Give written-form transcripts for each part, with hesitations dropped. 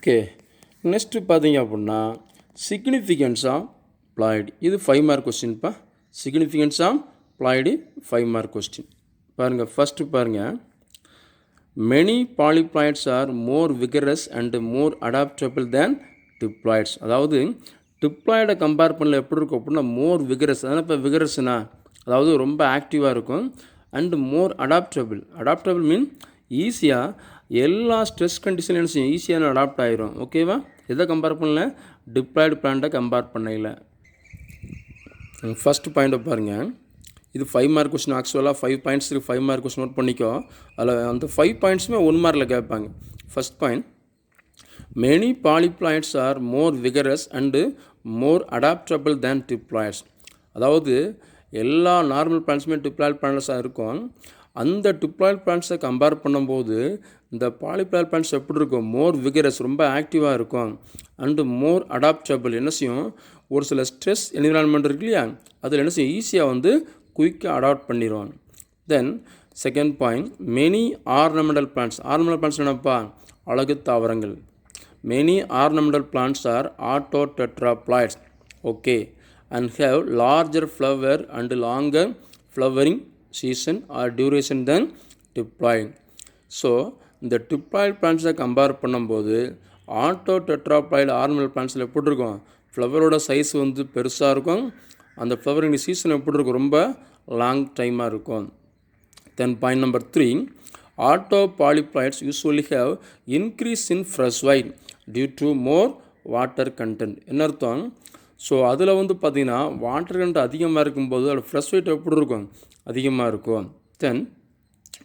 Okay, next பார்த்தீங்க அப்படின்னா significance of ploidy. இது 5 மார்க் கொஸ்டின்ப்பா. Significance of ploidy 5 mark question. பாருங்கள், ஃபஸ்ட்டு பாருங்கள். Many polyploids are more vigorous and more adaptable than diploids. அதாவது டிப்ளாய்டை கம்பேர் பண்ணல எப்படி இருக்கும் அப்படின்னா மோர் விகரஸ். அதனால் இப்போ விகரஸ்னா அதாவது ரொம்ப ஆக்டிவாக இருக்கும். அண்டு மோர் அடாப்டபிள் மீன் ஈஸியாக எல்லா ஸ்ட்ரெஸ் கண்டிஷன்ஸையும் ஈஸியாக அடாப்ட் ஆகிரும். ஓகேவா? எதை கம்பேர் பண்ணல? டிப்ளாய்டு பிளான்ட்டை கம்பேர் பண்ணல. ஃபஸ்ட்டு பாயிண்ட்டை பாருங்கள். இது 5 மார்க் கொஸ்டின். ஆக்சுவலாக 5 பாயிண்ட்ஸ் 5 மார்க் கொஸ்டின் நோட் பண்ணிக்கோ. அதில் அந்த 5 பாயிண்ட்ஸுமே 1 மார்க்கில் கேட்பாங்க. First point, many polyploids are more vigorous and more adaptable than diploids. அதாவது எல்லா நார்மல் பிளான்ட்ஸுமே டிப்ளாய்டு பிளான்ட்ஸாக இருக்கும். அந்த டிப்ளாய்டு பிளான்ட்ஸை கம்பேர் பண்ணும்போது இந்த பாலிப்ளாய்டு பிளான்ட்ஸ் எப்படி இருக்கும்? மோர் விகரஸ், ரொம்ப ஆக்டிவாக இருக்கும். அண்டு மோர் அடாப்டபிள், என்ன செய்யும்? ஒரு சில ஸ்ட்ரெஸ் என்விரான்மெண்ட் இருக்கு இல்லையா, அதில் என்ன செய்யும்? ஈஸியாக குயிக்காக அடாப்ட் பண்ணிடுவாங்க. Then second point, many ornamental plants. Ornamental plants என்னப்பா? அழகு தாவரங்கள். Many ornamental plants are autotetraploids. Okay, and have larger flower and longer flowering season or duration than diploid. So இந்த டிப்ளாய்டு பிளான்ட்ஸை கம்பேர் பண்ணும்போது ஆட்டோடெட்ராப்ளாய்டு ஆர்னமெண்டல் பிளான்ட்ஸில் எப்படி இருக்கும்? ஃப்ளவரோட size பெருசாக இருக்கும். அந்த ஃப்ளவரிங் சீசன் எப்படி இருக்கும்? ரொம்ப லாங் டைமாக இருக்கும். Then point number 3, auto polyploids usually have increase in fresh weight due to more water content. என்ன அர்த்தம்? ஸோ அதில் பார்த்திங்கன்னா வாட்டர் கண்டென்ட் அதிகமாக இருக்கும்போது அதோட ஃப்ரெஷ் வெயிட் எப்படி இருக்கும்? அதிகமாக இருக்கும். Then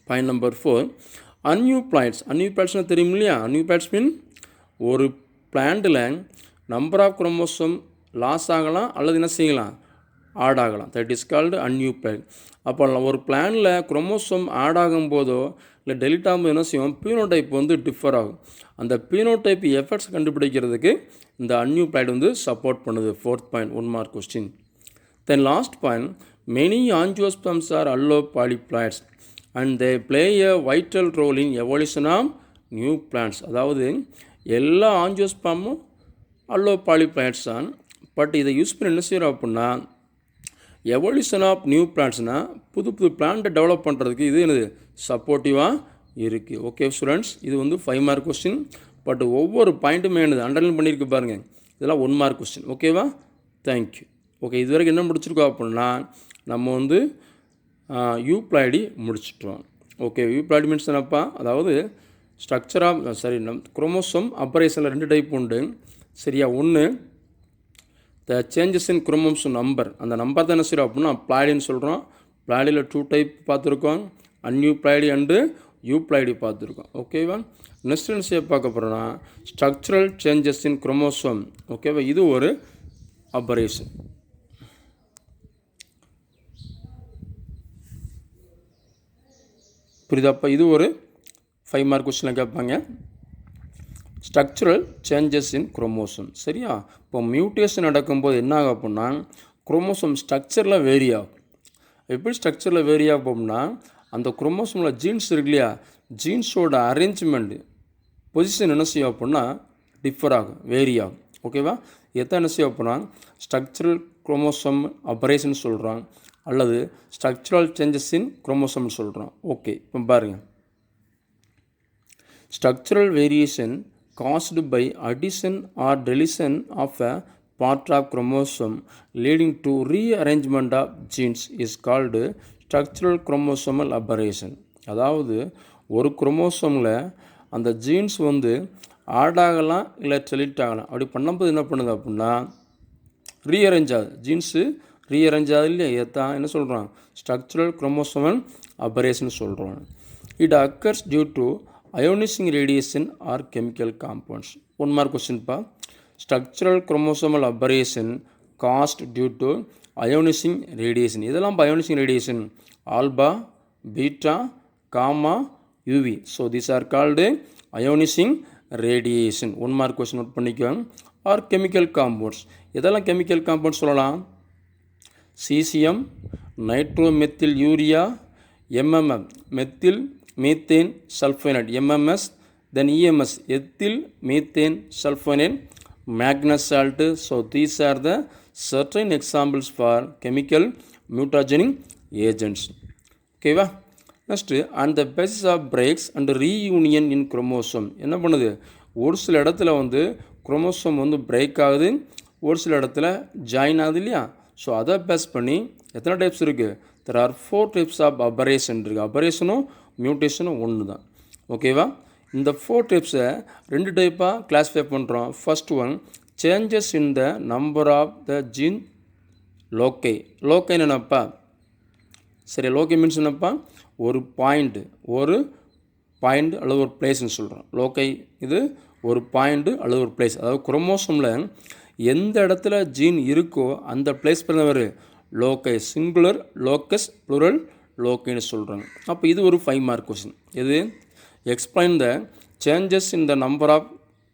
point number 4, அன்யூப்ளாய்ட்ஸ். அன்யூப்ளாய்ட்ஸ்னால் தெரியும் இல்லையா? அன்யூப்ளாய்ட்ஸ் மீன் ஒரு பிளான்ட்டில் நம்பர் ஆஃப் குரோமோசோம் லாஸ் ஆகலாம் அல்லது என்ன செய்யலாம்? ஆட் ஆகலாம். That is called aneuploid. அப்போ ஒரு பிளானில் குரோமோசோம் ஆட் ஆகும்போதோ இல்லை டெலிட் ஆகும்போது என்ன செய்யும்? பீனோடைப் டிஃபர் ஆகும். அந்த பீனோடைப் எஃபெக்ட்ஸ் கண்டுபிடிக்கிறதுக்கு இந்த அன்யூப்ளாய்டு சப்போர்ட் பண்ணுது. 4th point, 1 mark question. Then last point, many angiosperms are allo polyploids and they play a vital role in evolution of new plants. அதாவது எல்லா ஆஞ்சியோஸ்பர்மும் அல்லோ பாலிப்ளாய்ட்ஸ் தான். பட் இதை யூஸ் பண்ணி என்ன செய்கிறோம் அப்படின்னா எவல்யூஷன் ஆஃப் நியூ பிளான்ட்ஸ்னால் புது புது பிளான்ட்டை டெவலப் பண்ணுறதுக்கு இது என்னது? சப்போர்ட்டிவாக இருக்குது. ஓகே ஸ்டூடெண்ட்ஸ், இது 5 மார்க் கொஸ்டின். பட் ஒவ்வொரு பாயிண்ட்டுமே என்னது அண்டர்லைன் பண்ணியிருக்கு பாருங்கள். இதெல்லாம் 1 மார்க் கொஸ்டின். ஓகேவா? தேங்க்யூ. ஓகே, இது வரைக்கும் என்ன முடிச்சிருக்கோம் அப்படின்னா நம்ம யூப்ளாய்டு முடிச்சிட்டோம். ஓகே, யூப்ளாய்டு மீன்ஸ் என்னப்பா? அதாவது ஸ்ட்ரக்சர் ஆஃப் குரோமோசோம் ஆப்பரேஷனில் 2 டைப் உண்டு. சரியா? ஒன்று த சேஞ்சஸ் இன் குரோமோசோம் நம்பர். அந்த நம்பர் தான் என்ன செய்கிறோம் அப்படின்னா ப்ளாய்டுன்னு சொல்கிறோம். ப்ளாய்டில் 2 டைப் பார்த்துருக்கோம். அன்யூப்ளாய்டு அண்டு யூப்ளாய்டு பார்த்துருக்கோம். ஓகேவா? நெக்ஸ்ட் என்ன செய்ய பார்க்க போகிறோன்னா ஸ்ட்ரக்சரல் சேஞ்சஸ் இன் குரோமோசோம். ஓகேவா? இது ஒரு ஆப்பரேஷன். புரியுதாப்பா? இது ஒரு 5 மார்க் கொஸ்டினில் கேட்பாங்க. Structural changes in chromosome. சரியா? இப்போ மியூட்டேஷன் நடக்கும்போது என்ன ஆகும் அப்படின்னா குரோமோசோம் ஸ்ட்ரக்சரில் வேரி ஆகும். எப்படி ஸ்ட்ரக்சரில் வேரி ஆகும் அப்படின்னா அந்த குரோமோசோமில் ஜீன்ஸ் இருக்கு இல்லையா, ஜீன்ஸோட அரேஞ்ச்மெண்ட் பொசிஷன் என்ன செய்யும் அப்படின்னா டிஃபர் ஆகும், வேரி ஆகும். ஓகேவா? எத்தனை என்ன செய்யும் அப்படின்னா ஸ்ட்ரக்சரல் குரோமோசோம் ஆப்பரேஷன் சொல்கிறோம் அல்லது ஸ்ட்ரக்சரல் சேஞ்சஸ் இன் குரோமோசோம்னு சொல்கிறோம். ஓகே, இப்போ பாருங்கள். Structural variation caused by addition or deletion of a part of chromosome leading to rearrangement of genes is called structural chromosomal aberration. அதாவது ஒரு குரோமோசோமில் அந்த ஜீன்ஸ் ஆட் ஆகலாம் இல்லை டெலிட் ஆகலாம். அப்படி பண்ணும்போது என்ன பண்ணுது அப்படின்னா ரீஅரேஞ்ச் ஆகுது. ஜீன்ஸு ரீஅரேஞ்ச் ஆகுது இல்லையா? எத்தான் என்ன சொல்கிறோம்? ஸ்ட்ரக்சரல் குரோமோசோமல் அபரேஷன் சொல்கிறோம். It occurs due to ionising radiation or chemical compounds. 1 mark கொஸ்டின்ப்பா. Structural chromosomal aberration caused due to ionising radiation. இதெல்லாம் ionising radiation alpha, beta, gamma, UV. So these are called ionising radiation. 1 mark question note பண்ணிக்குவாங்க. Or chemical compounds. இதெல்லாம் chemical compounds சொல்லலாம். Caesium, nitromethyl urea, MMF methyl methane sulphonate, MMS, Then EMS, ethyl methane sulfonate manganese salt. So these are the certain examples for chemical mutagenic agents. Okay va? Next, on the basis of breaks and reunion in chromosome, என்ன பண்ணுது, ஒரு சில இடத்துல வந்து chromosome வந்து break ஆகுது, ஒரு சில இடத்துல ஜாயின் ஆகுது இல்லையா. ஸோ அதை பேஸ் பண்ணி எத்தனை டைப்ஸ் இருக்குது, there are 4 types of aberration இருக்குது. அபரேஷனும் மியூட்டேஷனும் ஒன்று தான். ஓகேவா? இந்த 4 டைப்ஸை 2 டைப்பாக கிளாஸிஃபை பண்ணுறோம். First one, changes in the number of the gene loci. லோக்கைன்னு என்னப்பா, சரி, லோக்கை மீன்ஸ் என்னப்பா, ஒரு பாயிண்ட் அல்லது ஒரு பிளேஸ்ன்னு சொல்கிறோம். லோக்கை இது ஒரு பாயிண்ட் அல்லது ஒரு பிளேஸ். அதாவது குரோமோசோமில் எந்த இடத்துல ஜீன் இருக்கோ அந்த பிளேஸ் பண்ணவர் லோக்கை. சிங்குலர், லோக்கஸ், ப்ளூரல், லோக்கைன்னு சொல்கிறாங்க. அப்போ இது ஒரு 5 மார்க் கொஸ்டின். இது explain the changes in the number of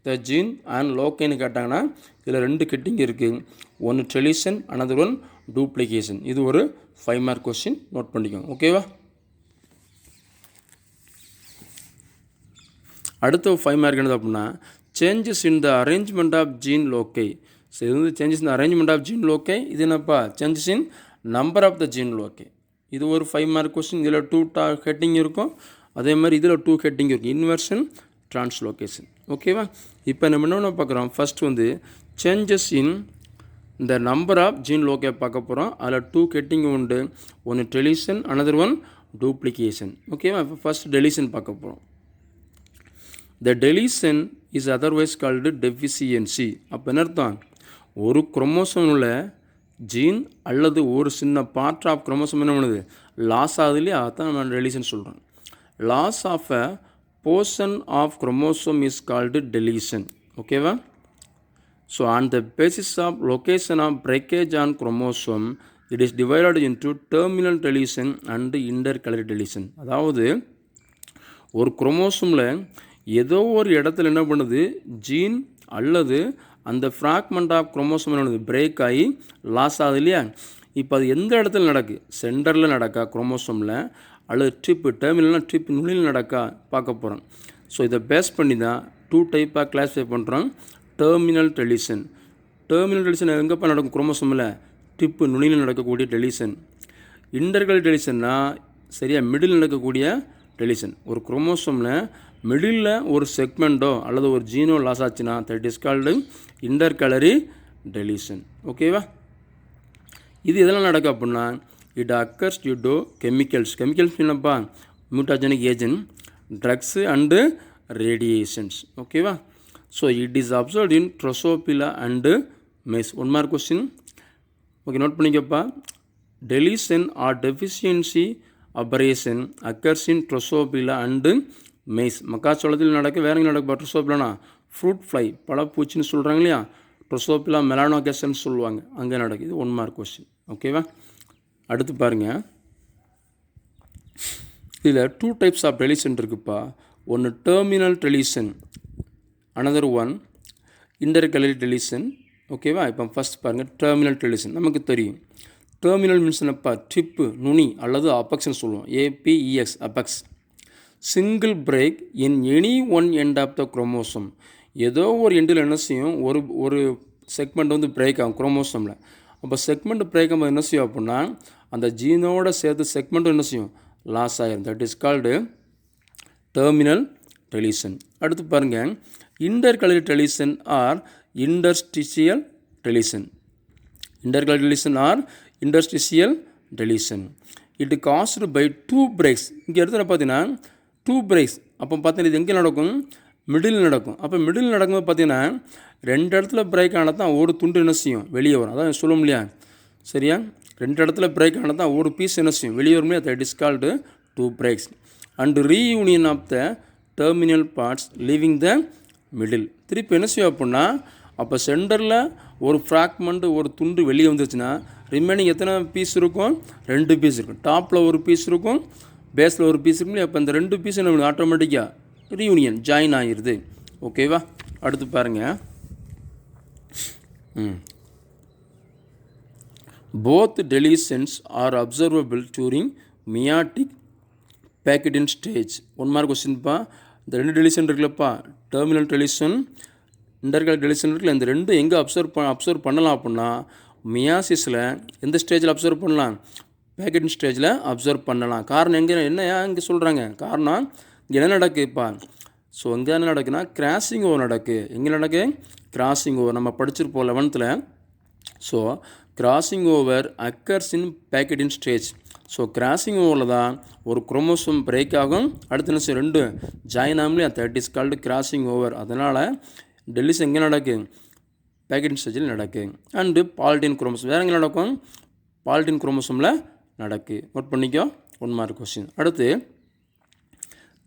the gene and லோக்கைன்னு கேட்டாங்கன்னா இதில் 2 கெட்டிங் இருக்குது. ஒன்று டெலிஷன், அனதர் ஒன் டூப்ளிகேஷன். இது ஒரு 5 மார்க் கொஸ்டின், நோட் பண்ணிக்கோங்க. ஓகேவா? அடுத்த 5 மார்க் என்னது அப்படின்னா, changes in the arrangement of gene loci. So இது வந்து changes in the arrangement of gene loci. இது என்னப்பா, changes in number of the gene loci. இது ஒரு 5 மார்க் கொஸ்டின். இதில் 2 ஹெட்டிங் இருக்கும், அதே மாதிரி இதில் 2 ஹெட்டிங் இருக்கும், இன்வெர்ஷன், டிரான்ஸ்லோகேஷன். ஓகேவா? இப்போ நம்ம என்ன பார்க்குறோம், ஃபஸ்ட் வந்து சேஞ்சஸ் இன் இந்த நம்பர் ஆஃப் ஜீன் லோக்கை பார்க்க போகிறோம். அதில் 2 ஹெட்டிங் உண்டு, ஒன்று டெலிஷன், அனதர் ஒன் டூப்ளிகேஷன். ஓகேவா? இப்போ ஃபஸ்ட் டெலிஷன் பார்க்க போகிறோம். The deletion is otherwise called deficiency. அப்போ என்ன அர்த்தம், ஒரு குரோமோசோமில் ஜீன் அல்லது ஒரு சின்ன பார்ட் ஆஃப் குரோமோசோம் என்ன பண்ணுது, லாஸ் ஆகுது இல்லையா, அதான் நம்ம டெலிஷன் சொல்கிறோம். Loss of a portion of chromosome is called deletion. ஓகேவா? So on the basis of location of breakage on chromosome it is divided into terminal deletion and intercalary deletion. அதாவது ஒரு குரோமோசோமில் ஏதோ ஒரு இடத்துல என்ன பண்ணுது, ஜீன் அல்லது அந்த ஃப்ராக்மெண்ட் ஆஃப் குரோமோசோம் என்ன பண்ணுது, பிரேக் ஆகி லாஸ் ஆகுது இல்லையா. இப்போ அது எந்த இடத்துல நடக்கு, சென்டரில் நடக்கா குரோமோசோமில், அல்லது டெர்மினல்னால் நுனியில் நடக்கா பார்க்க போகிறோம். ஸோ இதை பேஸ் பண்ணி தான் 2 டைப்பாக கிளாஸிஃபை பண்ணுறோம். Terminal deletion. டெர்மினல் டெலிஷன் எங்கேப்பா நடக்கும், குரோமோசோமில் நுனியில் நடக்கக்கூடிய டெலிஷன். இன்டர்கலரி டெலிஷன்னா சரியாக மிடில் நடக்கக்கூடிய டெலிஷன். ஒரு குரோமோசோமில் மிடில் ஒரு செக்மெண்ட்டோ அல்லது ஒரு ஜீனோ லாஸ் ஆச்சுன்னா that is called intercalary deletion. ஓகேவா? இது எதெல்லாம் நடக்கும் அப்படின்னா, it occurs due to chemicals. Chemicals என்னப்பா, mutagenic agent, drugs and radiations. ஓகேவா? So it is observed in Drosophila and maize. 1 mark question. Okay, note பண்ணிக்கப்பா. Deletion or deficiency aberration occurs in Drosophila and maize. மக்காச்சோளத்தில் நடக்க வேற எங்கே நடக்கும், ட்ரோசோபிலானா fruit fly, பழப்பூச்சின்னு சொல்கிறாங்க இல்லையா, ட்ரோசோபிலா மெலானோகேசன்னு சொல்லுவாங்க, அங்கே நடக்குது. 1 மார்க் கொஸ்டின். ஓகேவா? அடுத்து பாருங்கள், இதில் 2 டைப்ஸ் ஆஃப் டெலிஷன் இருக்குப்பா. ஒன்று terminal deletion, another one intercalary deletion. ஓகேவா? இப்போ ஃபஸ்ட் பாருங்கள், டெர்மினல் டெலிஷன். நமக்கு தெரியும் டெர்மினல் மீன்ஸ் என்னப்பா, நுனி அல்லது அப்பெக்ஸ்ன்னு சொல்லுவோம், APEX, apex. Single break in any one end of the chromosome. ஏதோ ஒரு எண்டில் என்ன செய்யும், ஒரு செக்மெண்ட் வந்து பிரேக் ஆகும் குரோமோசோமில். அப்போ செக்மெண்ட் பிரேக் ஆகும்போது என்ன செய்யும் அப்படின்னா, அந்த ஜீனோட சேர்த்து செக்மெண்ட்டும் என்ன செய்யும், லாஸ் ஆகிடும். That is called terminal deletion. அடுத்து பாருங்கள், intercalary deletion or interstitial deletion. Intercalary deletion or interstitial deletion. It caused by 2 breaks. இங்கே இடத்துல பார்த்தீங்கன்னா 2 பிரேக்ஸ். அப்போ பார்த்தீங்கன்னா இது எங்கே நடக்கும், மிடில் நடக்கும். அப்போ மிடில் நடக்கும்போது பார்த்தீங்கன்னா 2 இடத்துல பிரேக் ஆனால் தான் ஒரு துண்டு என்ன செய்யும், வெளியே வரும். அதான் சொல்லும் இல்லையா, சரியா? 2 இடத்துல பிரேக் ஆனால் தான் ஒரு பீஸ் என்ன செய்யும், வெளியே வரும் இல்லையா. That is called 2 breaks. And reunion of the terminal parts leaving the middle. திருப்பி என்ன செய்யும் அப்படின்னா, அப்போ சென்டரில் ஒரு ஃப்ராக்மெண்ட், ஒரு துண்டு வெளியே வந்துருச்சுன்னா ரிமைனிங் எத்தனை பீஸ் இருக்கும், 2 பீஸ் இருக்கும். டாப்பில் ஒரு பீஸ் இருக்கும், பேஸில் ஒரு பீஸ் இருக்கும். அப்போ இந்த 2 பீஸ் நம்மளுக்கு ஆட்டோமேட்டிக்காக ரீயூனியன் ஜாயின் ஆகிடுது. ஓகேவா? அடுத்து பாருங்கள், both deletions are observable during meiotic pachytene stage. 1 mark கொஸ்டின்ப்பா. இந்த ரெண்டு டெலிஷன் இருக்குல்லப்பா, டெர்மினல் டெலிஷன், இன்டர்கலர் டெலிஷன் இருக்குல்ல, இந்த ரெண்டும் எங்கே அப்சர்வ் பண்ணலாம் அப்படின்னா மியாசிஸில் எந்த ஸ்டேஜில் அப்சர்வ் பண்ணலாம்? பேக்கெட்டிங் ஸ்டேஜில் அப்சர்வ் பண்ணலாம். காரணம் இங்கே சொல்கிறாங்க? காரணம் இங்கே என்ன நடக்குதுப்பா? ஸோ இங்கே என்ன நடக்குன்னா கிராசிங் ஓவர் நடக்கு. எங்கே நடக்கு? Crossing over. நம்ம படிச்சிருப்போம் 11th. So crossing over occurs in pachytene stage. So crossing ஓவரில் தான் ஒரு குரோமோசோம் பிரேக் ஆகும், அடுத்து என்ன செய்யும்? ரெண்டு ஜாயின் ஆகலையா, that is called crossing over. அதனால் டெலிஷன் எங்கே நடக்கு? பேக்கெட்டிங் ஸ்டேஜில் நடக்கு. அண்டு பாலிட்டின் குரோமோசோம் வேறு எங்கே நடக்கும்? பாலிட்டின் குரோமோசோமில் நடக்கு. நோட் பண்ணிக்கோ, 1 மார்க் கொஸ்டின். அடுத்து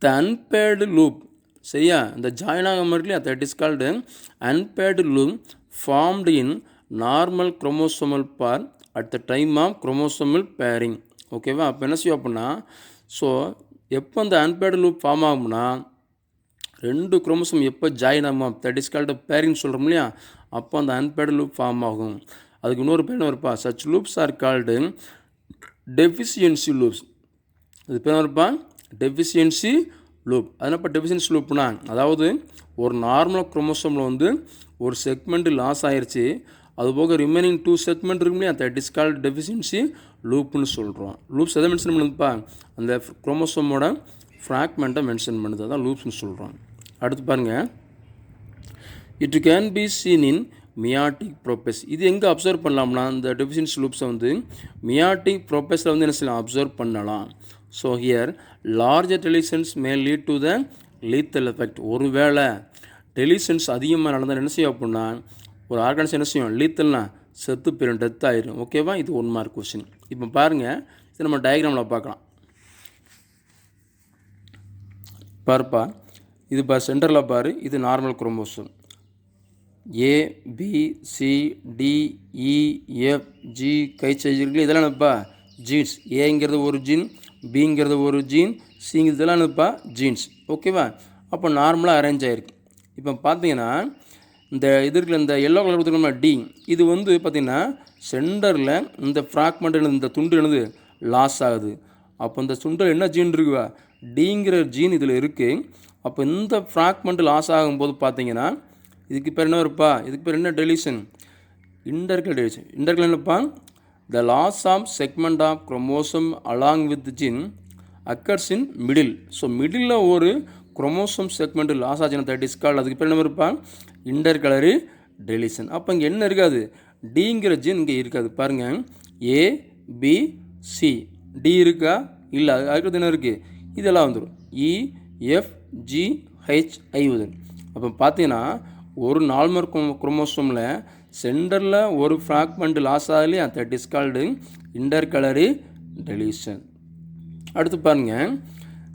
த அன்பேர்டு லூப். சரியா, இந்த ஜாயின் ஆகாமல் இருக்குல்லையா, that is called unpaired loop formed in normal chromosomal pair at the time of chromosomal pairing. ஓகேவா? அப்போ என்ன செய்யும் அப்படின்னா, ஸோ எப்போ அந்த அன்பேர்டு லூப் ஃபார்ம் ஆகும்னா ரெண்டு குரோமோசோம் எப்போ ஜாயின் ஆகும், தட் இஸ் கால்டு பேரிங் சொல்கிறோம் இல்லையா, அப்போ அந்த அன்பேர்டு லூப் ஃபார்ம் ஆகும். அதுக்கு இன்னொரு பேர் என்ன இருப்பா? Such loops are called deficiency loops. அது பேர் இருப்பா டெஃபிஷியன்சி லூப். அதனால் டெஃபிஷியன்சி லூப்னா, அதாவது ஒரு நார்மல் குரோமோசோமில் வந்து ஒரு செக்மெண்ட் லாஸ் ஆயிடுச்சு, அதுபோக ரிமைனிங் 2 செக்மெண்ட் இருக்கும் இல்லையா, தட் இஸ் கால்டு டெஃபிஷியன்சி லூப்னு சொல்கிறோம். லூப்ஸ் எதை மென்ஷன் பண்ணுதுப்பா? அந்த குரோமோசோமோட ஃப்ராக்மெண்ட்டை மென்ஷன் பண்ணுது, அதான் லூப்ஸ்னு சொல்கிறோம். அடுத்து பாருங்கள், it can be seen in meiotic ProBass. இது எங்கே அப்சர்வ் பண்ணலாம்னா, இந்த டெஃபிஷியன்சி லூப்ஸை வந்து மியாட்டிக் ப்ரோபேஸில் வந்து என்ன செய்யலாம்? அப்சர்வ் பண்ணலாம். So here larger deletions May lead to the lethal effect. ஒருவேளை டெலிஷன்ஸ் அதிகமாக நடந்தால் என்ன செய்யும் அப்படின்னா ஒரு ஆர்கானிஸ் என்ன செய்யும்? லீத்தல்னா செத்து போயிடும், டெத் ஆயிரும். ஓகேவா? இது 1 மார்க் கொஸ்டின். இப்போ பாருங்கள், இது நம்ம டயக்ராமில் பார்க்கலாம். பாருப்பா, இது சென்டரில் பாரு, இது normal chromosome. A B C D E F G கை செய்திருக்கு. இதெல்லாம் என்னப்பா? ஜீன்ஸ். ஏங்கிறது ஒரு ஜீன், பிங்கிறது ஒரு ஜீன், சிங்கிறது இதெல்லாம் என்னப்பா? ஜீன்ஸ். ஓகேவா? அப்போ நார்மலாக அரேஞ்ச் ஆகிருக்கு. இப்போ பார்த்தீங்கன்னா இந்த இது இருக்குல்ல, இந்த எல்லோ கலர் கொடுத்துருக்கோம்னா டி, இது வந்து பார்த்திங்கன்னா சென்டரில் இந்த ஃப்ராக்மெண்ட் இந்த துண்டு என்னது லாஸ் ஆகுது. அப்போ இந்த துண்டில் என்ன ஜீன் இருக்குவா? டிங்கிற ஜீன் இதில் இருக்குது. அப்போ இந்த ஃப்ராக்மெண்ட் லாஸ் ஆகும்போது பார்த்தீங்கன்னா இதுக்கு பேர் என்ன இருப்பா? இதுக்கு பேர் என்ன டெலிஷன்? Intercalary deletion. இன்டர்கலர் என்னப்பா? The loss of segment of chromosome along with gene occurs in middle. So middle ஒரு குரோமோசோம் செக்மெண்ட் லாஸ் ஆச்சுன்னா தட் இஸ் கால்டு, அதுக்கு பேர் என்ன இருப்பா? Intercalary deletion. அப்போ இங்கே என்ன இருக்காது? டிங்கிற ஜீன் இங்கே இருக்காது. பாருங்கள், ஏ பி சி டி இருக்கா? இல்லை. அதுக்கு என்ன இருக்குது? இதெல்லாம் வந்துடும் இ எஃப் ஜி ஹெச் ஐ வந்துடும். அப்போ பார்த்தீங்கன்னா ஒரு நார்மல் குரோமோசோமில் சென்டரில் ஒரு ஃப்ராக்மெண்ட் லாஸ் ஆகலையா, தட் இஸ் கால்டு இன்டர்கலர் டெலிஷன். அடுத்து பாருங்கள்,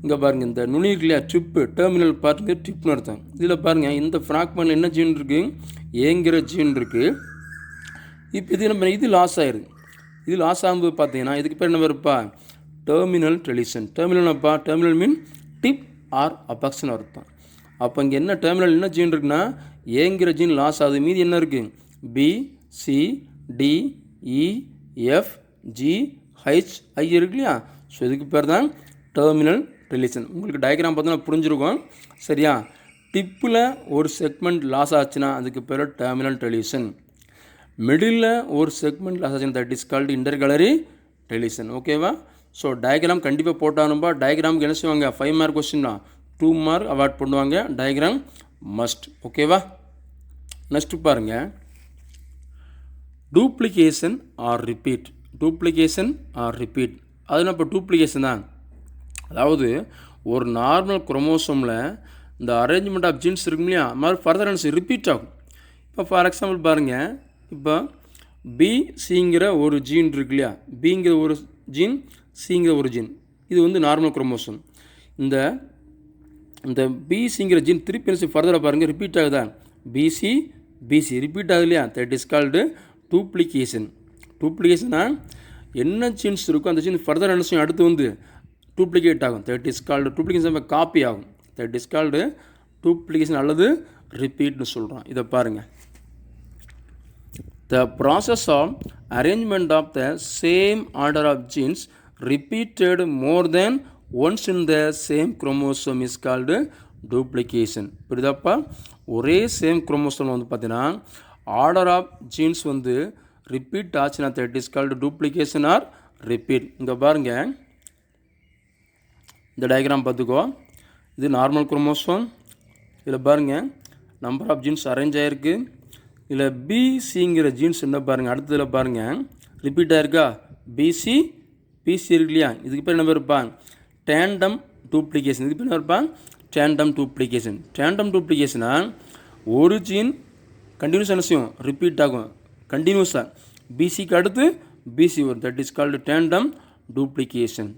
இங்கே பாருங்கள், இந்த நுனி இருக்கு இல்லையா, ட்ரிப்பு, டெர்மினல் பார்ட்டுங்க ட்ரிப்னு அர்த்தம். இதில் பாருங்கள், இந்த ஃப்ராக்மெண்ட்டில் என்ன ஜீன் இருக்குது? ஏங்கிற ஜீன் இருக்குது. இப்போ இது நம்ம இது லாஸ் ஆகிடுது. இது லாஸ் ஆகும்போது பார்த்தீங்கன்னா இதுக்கு பேர் என்ன இருப்பா? Terminal deletion. டெர்மினல்ப்பா, டெர்மினல் மீன் டிப் ஆர் அபெக்ஸ்னு அர்த்தம். அப்போ இங்கே என்ன டெர்மினல் என்ன ஜீன் இருக்குன்னா ஏங்கிற ஜீன் லாஸ் ஆகுது. மீதி என்ன இருக்குது? B C D E F G H I இருக்கு இல்லையா. ஸோ இதுக்கு பேர் தான் டெர்மினல் டெலிஷன். உங்களுக்கு டயக்ராம் பார்த்தோன்னா புரிஞ்சிருக்கும். சரியா? டிப்பில் ஒரு செக்மெண்ட் லாஸ் ஆச்சுன்னா அதுக்கு பேர் டெர்மினல் டெலிஷன். மிடில் ஒரு செக்மெண்ட் லாஸ் ஆச்சுன்னா தட் இஸ் கால்டு இன்டர்கலர் டெலிஷன். ஓகேவா? ஸோ டயக்ராம் கண்டிப்பாக போட்டானும்பா. டயக்ராமுக்கு என்ன செய்வாங்க? 5 மார்க் கொஸ்டின் தான், 2 மார்க் அவார்ட் பண்ணுவாங்க. Diagram must. ஓகேவா? நெக்ஸ்ட் பாருங்கள், duplication or repeat. Duplication or repeat அது நம்ம டூப்ளிகேஷன் தான். அதாவது ஒரு நார்மல் குரோமோசோமில் இந்த அரேஞ்ச்மெண்ட் ஆஃப் ஜீன்ஸ் இருக்கும் இல்லையா, அது மாதிரி ஃபர்தர் ரிப்பீட் ஆகும். இப்போ ஃபார் எக்ஸாம்பிள் பாருங்கள், இப்போ பிசிங்கிற ஒரு ஜீன் இருக்கு இல்லையா, பிங்கிற ஒரு ஜீன், சிங்கிற ஒரு ஜீன், இது வந்து நார்மல் குரோமோசோம். இந்த இந்த பிசிங்கிற ஜீன் திருப்பி ஃபர்தராக பாருங்கள் ரிப்பீட் ஆகுதா? பிசி பிசி ரிப்பீட் ஆகுது இல்லையா, தட் இஸ் கால்டு டூப்ளிகேஷன். டூப்ளிகேஷனா என்ன ஜீன்ஸ் இருக்கோ அந்த ஜீன் ஃபர்தர் என்ன செய்யும், அடுத்து வந்து டூப்ளிகேட் ஆகும். That is called duplication, copy ஆகும். தட் இஸ் கால்டு டூப்ளிகேஷன் அல்லது ரிப்பீட்னு சொல்கிறோம். இதை பாருங்கள், the process of arrangement of the same order of genes repeated more than once in the same chromosome is called duplication. புரியுதாப்பா? ஒரே same chromosome வந்து பார்த்தீங்கன்னா ஆர்டர் ஆஃப் ஜீன்ஸ் வந்து ரிப்பீட் ஆச்சுன்னா that is called duplication or repeat. இங்கே பாருங்கள், இந்த diagram பார்த்துக்கோ. இது நார்மல் குரோமோசோம். இதில் பாருங்கள் நம்பர் ஆஃப் ஜீன்ஸ் அரேஞ்ச் ஆகிருக்கு. இதில் பிசிங்கிற ஜீன்ஸ் என்ன பாருங்கள், அடுத்ததில் பாருங்கள் ரிப்பீட் ஆகிருக்கா, பிசி பிசி இருக்கு இல்லையா, இதுக்கு பேர் என்ன பேர் இருப்பான், டேண்டம் டூப்ளிகேஷன். இதுக்கு பேர் என்ன இருப்பான், டேண்டம் டூப்ளிகேஷன். டேண்டம் டூப்ளிகேஷனா ஒரு ஜீன் கண்டினியூஸ் என்ன செய்யும், ரிப்பீட் ஆகும் கண்டினியூஸாக. பிசிக்கு அடுத்து பிசி வரும், that is called tandem duplication.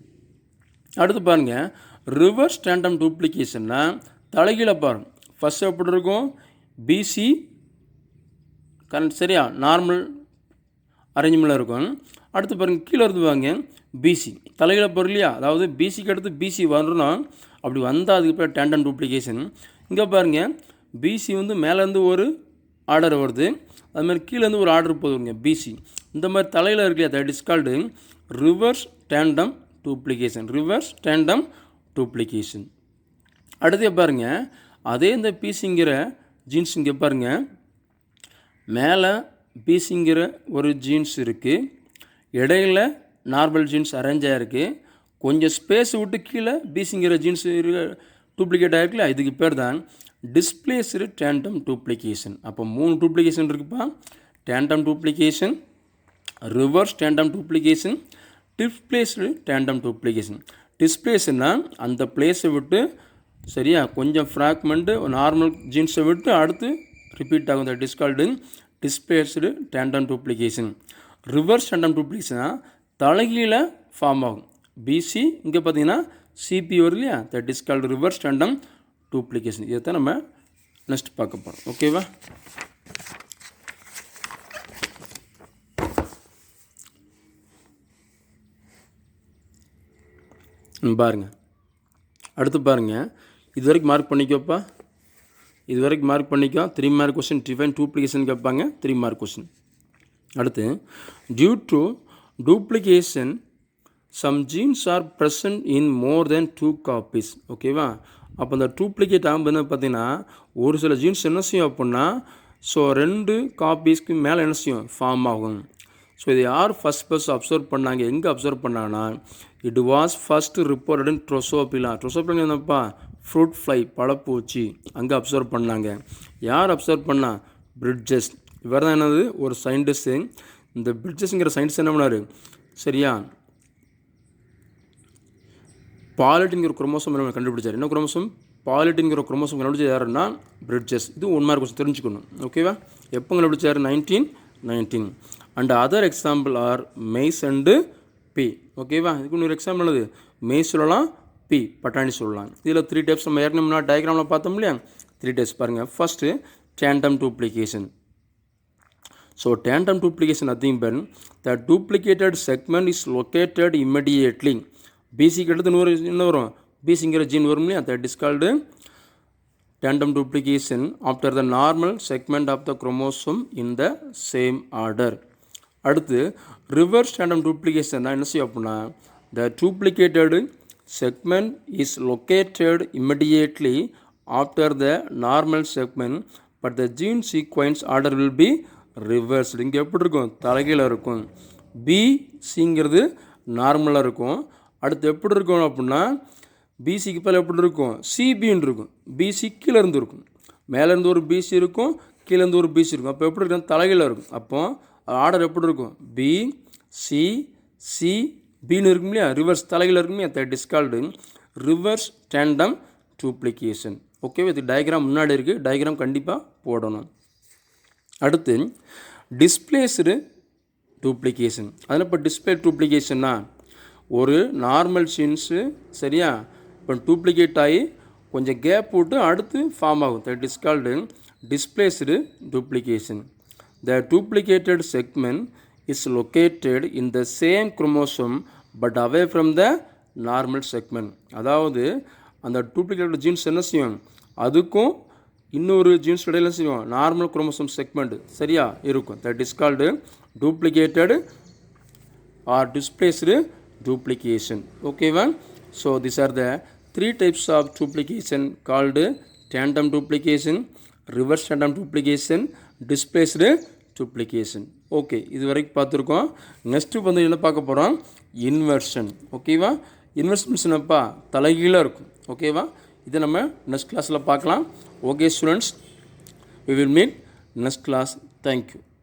அடுத்து பாருங்கள் ரிவர்ஸ் டேண்டம் டூப்ளிகேஷன்னா தலைகீழ பாருங்கள். ஃபஸ்ட்டு எப்படி இருக்கும், பிசி கரண்ட் சரியா நார்மல் அரேஞ்ச்மெண்ட்டில் இருக்கும். அடுத்து பாருங்கள் கீழே இருந்து வாங்க பிசி தலைகீழ போகிற இல்லையா, அதாவது பிசிக்கு அடுத்து பிசி வரணும். அப்படி வந்தால் அதுக்கு பேர் டேண்டம் டூப்ளிகேஷன். இங்கே பாருங்கள் பிசி வந்து மேலேருந்து ஒரு ஆர்டர் வருது, அதுமாதிரி கீழேருந்து ஒரு ஆர்டர் போதுங்க பிசி. இந்த மாதிரி தலையில் இருக்கு இல்லையா, that is called reverse tandem duplication. Reverse tandem duplication. அடுத்து பாருங்கள் அதே இந்த பிசிங்கிற ஜீன்ஸ் இங்கே பாருங்கள், மேலே பிசிங்கிற ஒரு ஜீன்ஸ் இருக்குது, இடையில நார்மல் ஜீன்ஸ் அரேஞ்ச் ஆகிருக்கு, கொஞ்சம் ஸ்பேஸ் விட்டு கீழே பிசிங்கிற ஜீன்ஸ் டூப்ளிகேட் ஆகிருக்குல்ல, இதுக்கு பேர் தான் டிஸ்பிளேஸ்டு டேண்டம் டூப்ளிகேஷன். அப்போ 3 டூப்ளிகேஷன் இருக்குப்பா, tandem duplication, reverse tandem duplication, displaced tandem duplication. டிஸ்பிளேஸ்னா அந்த பிளேஸை விட்டு சரியா கொஞ்சம் ஃப்ராக்மெண்ட்டு நார்மல் ஜீன்ஸை விட்டு அடுத்து ரிப்பீட் ஆகும், that is called displaced tandem duplication. Reverse tandem டூப்ளிகேஷனா தலைகீழ ஃபார்ம் ஆகும், பிசி இங்கே பார்த்தீங்கன்னா சிபி வரும் இல்லையா, that is called reverse tandem duplication. இதை தான் நம்ம நெக்ஸ்ட் பார்க்க போகிறோம். ஓகேவா? பாருங்கள் அடுத்து பாருங்கள், இது வரைக்கும் மார்க் பண்ணிக்கோப்பா, இது வரைக்கும் மார்க் பண்ணிக்கோ. 3 மார்க் கொஸ்டின் டிஃபைன் டூப்ளிகேஷன் கேட்பாங்க, 3 மார்க் கொஸ்டின். அடுத்து due to duplication some genes are present in more than 2 copies. ஓகேவா? அப்போ இந்த டூப்ளிகேட் ஆகும்போது பார்த்தீங்கன்னா ஒரு சில ஜீன்ஸ் என்ன செய்யும் அப்படின்னா, ஸோ 2 காப்பீஸ்க்கு மேலே என்ன செய்யும், ஃபார்ம் ஆகும். ஸோ இதை யார் ஃபஸ்ட் அப்சர்வ் பண்ணாங்க, எங்கே அப்சர்வ் பண்ணாங்கன்னா, it was first reported in Drosophila. Drosophila என்னப்பா, ஃப்ரூட் ஃப்ளை பழப்பூச்சி, அங்கே அப்சர்வ் பண்ணாங்க. யார் அப்சர்வ் பண்ணா, பிரிட்ஜஸ். இவர் தான் என்னது ஒரு சயின்டிஸ்ட்டு. இந்த பிரிட்ஜஸ்ங்கிற சயின்டிஸ்ட் என்ன பண்ணார், சரியா பாலிட்டின்கிற குரோமோசோம் என்ன கண்டுபிடிச்சார். என்ன குரோமோசோம், பாலிட்டின்கிற குரோமோசோம் கண்டுபிடிச்சது யாருன்னா பிரிட்ஜஸ். இது 1 மார்க் கொஸ்டின் தெரிஞ்சுக்கணும். ஓகேவா? எப்போ கண்டுபிடிச்சார், 1919. And other example are maize and B. ஓகேவா? இதுக்கு இன்னொரு எக்ஸாம்பிள் என்னது, மெய்ஸ் சொல்லலாம், பி பட்டாணி சொல்லலாம். இதில் 3 டைப்ஸ் நம்ம ஏற்கனவே டயக்ராமில் பார்த்தோம் இல்லையா, 3 டைப்ஸ் பாருங்கள். First tandem duplication. So tandem duplication nothing but the duplicated segment is located இம்மிடியேட்லி. பிசிக்கு அடுத்து என்ன வரும், பிசிங்கிற ஜீன் வரும் இல்லையா, that is called tandem duplication after the normal segment of the chromosome in the same order. அடுத்து reverse tandem duplication என்ன செய்யும் அப்படின்னா, the duplicated segment is located immediately after the normal segment but the gene sequence order will be reversed. இங்கே எப்படி இருக்கும், தலைகீழ இருக்கும். பிசிங்கிறது நார்மலாக இருக்கும். அடுத்து எப்படி இருக்கும் அப்படின்னா, பிசிக்கு மேலே எப்படி இருக்கும், சிபின்னு இருக்கும். பிசி கீழேருந்து இருக்கும், மேலேருந்து ஒரு பிசி இருக்கும், கீழேருந்து ஒரு பிசி இருக்கும். அப்போ எப்படி இருக்கும், தலைகீழ இருக்கும். அப்போ ஆர்டர் எப்படி இருக்கும், பி சி சி பின்னு இருக்கும் இல்லையா, ரிவர்ஸ் தலைகீழ இருக்கும் இல்லையா, that is called reverse tandem duplication. Okay, இது டயக்ராம் முன்னாடி இருக்குது, டயக்ராம் கண்டிப்பாக போடணும். அடுத்து டிஸ்பிளேஸ்டு டூப்ளிகேஷன். அதில் இப்போ டிஸ்பிளே டூப்ளிகேஷன்னா ஒரு நார்மல் ஜீன்ஸு சரியா இப்போ டூப்ளிகேட் ஆகி கொஞ்சம் கேப் விட்டு அடுத்து ஃபார்ம் ஆகும். That is called displaced duplication. The duplicated segment is located in the same chromosome but away from the normal segment. அதாவது அந்த டூப்ளிகேட்டட் ஜீன்ஸ் என்ன செய்யும், அதுக்கும் இன்னொரு ஜீன்ஸ் இடையில செய்யும் நார்மல் குரோமோசோம் செக்மெண்ட் சரியா இருக்கும். That is called duplicated or displaced duplication. Okay, one. So these are the 3 types of duplication called tandem duplication, reverse tandem duplication, displaced duplication. Okay, இது வரைக்கும் பார்த்துருக்கோம். நெக்ஸ்ட்டு வந்து என்ன பார்க்க போகிறோம்? இன்வெர்ஷன். ஓகேவா? இன்வெர்ஷன் அப்பா தலைகீழாக இருக்கும். ஓகேவா? இதை நம்ம நெக்ஸ்ட் கிளாஸில் பார்க்கலாம். Okay students, we will meet next class. Thank you.